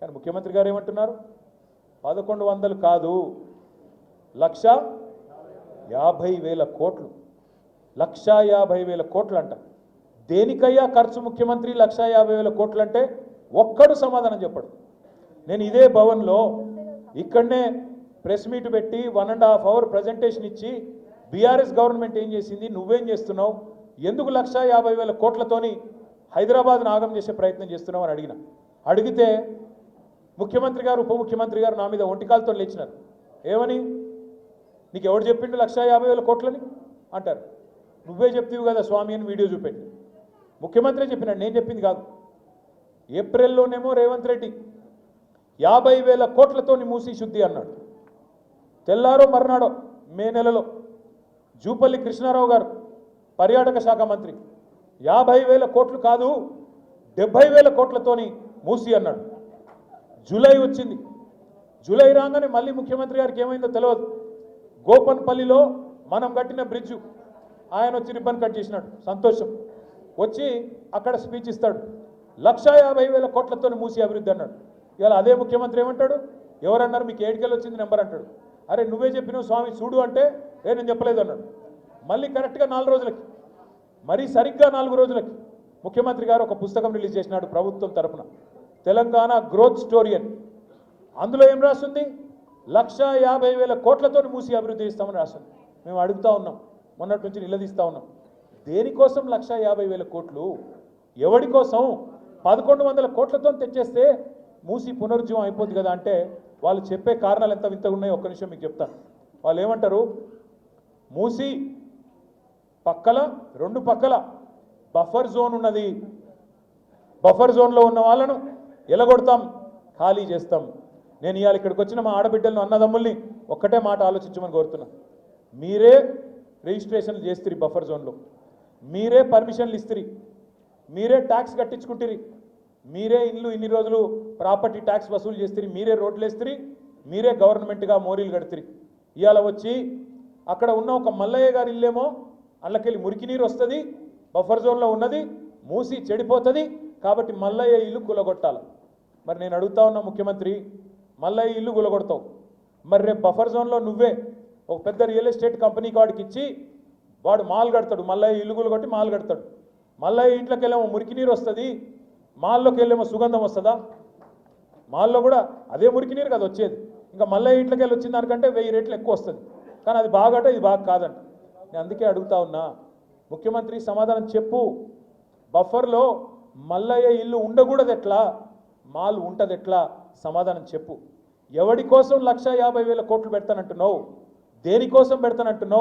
కానీ ముఖ్యమంత్రి గారు ఏమంటున్నారు? 1100 కాదు, 1,50,000 కోట్లు, 1,50,000 కోట్లు అంట. దేనికయ్యా ఖర్చు ముఖ్యమంత్రి 1,50,000 కోట్లు అంటే ఒక్కడు సమాధానం చెప్పడు. నేను ఇదే భవన్లో ఇక్కడనే ప్రెస్ మీట్ పెట్టి 1.5 అవర్ ప్రజెంటేషన్ ఇచ్చి బీఆర్ఎస్ గవర్నమెంట్ ఏం చేసింది, నువ్వేం చేస్తున్నావు, ఎందుకు 1,50,000 కోట్లతోని హైదరాబాద్ను ఆగం చేసే ప్రయత్నం చేస్తున్నావు అని అడిగితే ముఖ్యమంత్రి గారు ఉప ముఖ్యమంత్రి గారు నా మీద ఒంటికాలతో లేచినారు. ఏమని? నీకు ఎవడు చెప్పిండు 1,50,000 కోట్లని అంటారు. నువ్వే చెప్తీవు కదా స్వామి అని వీడియో చూపెట్టి. ముఖ్యమంత్రి చెప్పినాడు, నేను చెప్పింది కాదు. ఏప్రిల్లోనేమో రేవంత్ రెడ్డి 50,000 కోట్లతో మూసి శుద్ధి అన్నాడు. తెల్లారో మర్నాడో మే నెలలో జూపల్లి కృష్ణారావు గారు పర్యాటక శాఖ మంత్రి 50,000 కోట్లు కాదు 70,000 కోట్లతోని మూసి అన్నాడు. జూలై వచ్చింది. జూలై రాగానే మళ్ళీ ముఖ్యమంత్రి గారికి ఏమైందో తెలియదు. గోపన్పల్లిలో మనం కట్టిన బ్రిడ్జు ఆయన వచ్చి రిబ్బన్ కట్ చేసినాడు. సంతోషం. వచ్చి అక్కడ స్పీచ్ ఇస్తాడు. 1,50,000 కోట్లతో మూసి అభివృద్ధి అన్నాడు. ఇవాళ అదే ముఖ్యమంత్రి ఏమంటాడు? ఎవరన్నారు మీకు ఏడుకెళ్ళి వచ్చింది నెంబర్ అంటాడు. అరే నువ్వే చెప్పినావు స్వామి చూడు అంటే నేను చెప్పలేదు అన్నాడు. మళ్ళీ కరెక్ట్గా 4 రోజులకి, మరీ సరిగ్గా 4 రోజులకి ముఖ్యమంత్రి గారు ఒక పుస్తకం రిలీజ్ చేసినాడు ప్రభుత్వం తరఫున, తెలంగాణ గ్రోత్ స్టోరీ అని. అందులో ఏం రాస్తుంది? 1,50,000 కోట్లతో మూసి అభివృద్ధి ఇస్తామని రాస్తుంది. మేము అడుగుతా ఉన్నాం, మొన్నటి నుంచి నిలదీస్తూ ఉన్నాం. దేనికోసం 1,50,000 కోట్లు? ఎవడి కోసం? 1,100 కోట్లతో తెచ్చేస్తే మూసి పునరుజ్జీవం అయిపోద్ది కదా అంటే వాళ్ళు చెప్పే కారణాలు ఎంత వింతగా ఉన్నాయో ఒక్క నిమిషం మీకు చెప్తాను. వాళ్ళు ఏమంటారు? మూసి పక్కల 2 పక్కల బఫర్ జోన్ ఉన్నది, బఫర్ జోన్లో ఉన్న వాళ్ళను ఎలగొడతాం, ఖాళీ చేస్తాం. నేను ఇవాళ ఇక్కడికి వచ్చిన మా ఆడబిడ్డలను అన్నదమ్ముల్ని ఒక్కటే మాట ఆలోచించమని కోరుతున్నా. మీరే రిజిస్ట్రేషన్లు చేస్తారు బఫర్ జోన్లో, మీరే పర్మిషన్లు ఇస్తారు, మీరే ట్యాక్స్ కట్టించుకుంటారు, మీరే ఇన్ని రోజులు ప్రాపర్టీ ట్యాక్స్ వసూలు చేస్తారు, మీరే రోడ్లు వేస్తారు, మీరే గవర్నమెంట్గా మోరీలు కడతారు. ఇవాళ వచ్చి అక్కడ ఉన్న ఒక మల్లయ్య గారి ఇల్లేమో అందులోకెళ్ళి మురికి నీరు వస్తుంది, బఫర్ జోన్లో ఉన్నది, మూసి చెడిపోతుంది, కాబట్టి మల్లయ్య ఇల్లు కూలగొట్టాలి. మరి నేను అడుగుతా ఉన్నా ముఖ్యమంత్రి, మల్లయ్య ఇల్లు కూలగొడతావు, మరి రేపు బఫర్ జోన్లో నువ్వే ఒక పెద్ద రియల్ ఎస్టేట్ కంపెనీ వాడికి ఇచ్చి వాడు మాల్ కడతాడు, మల్లయ్య ఇల్లు కూలగొట్టి మాల్ కడతాడు. మల్లయ్య ఇంట్లోకి వెళ్ళేమో మురికి నీరు వస్తుంది, మాల్లోకి వెళ్ళేమో సుగంధం వస్తుందా? మాల్లో కూడా అదే మురికి నీరు కదా వచ్చేది. ఇంకా మల్లయ్య ఇంట్లోకి వెళ్ళి వచ్చిన దానికంటే 1000 రెట్లు ఎక్కువ వస్తుంది. కానీ అది బాగట, ఇది బాగా కాదంట. నేను అందుకే అడుగుతా ఉన్నా ముఖ్యమంత్రి, సమాధానం చెప్పు. బఫర్లో మల్లయ్య ఇల్లు ఉండకూడదు ఎట్లా, మాల్ ఉంటుంది ఎట్లా? సమాధానం చెప్పు. ఎవడి కోసం 1,50,000 కోట్లు పెడతానంటున్నావు? దేనికోసం పెడతానంటున్నావు?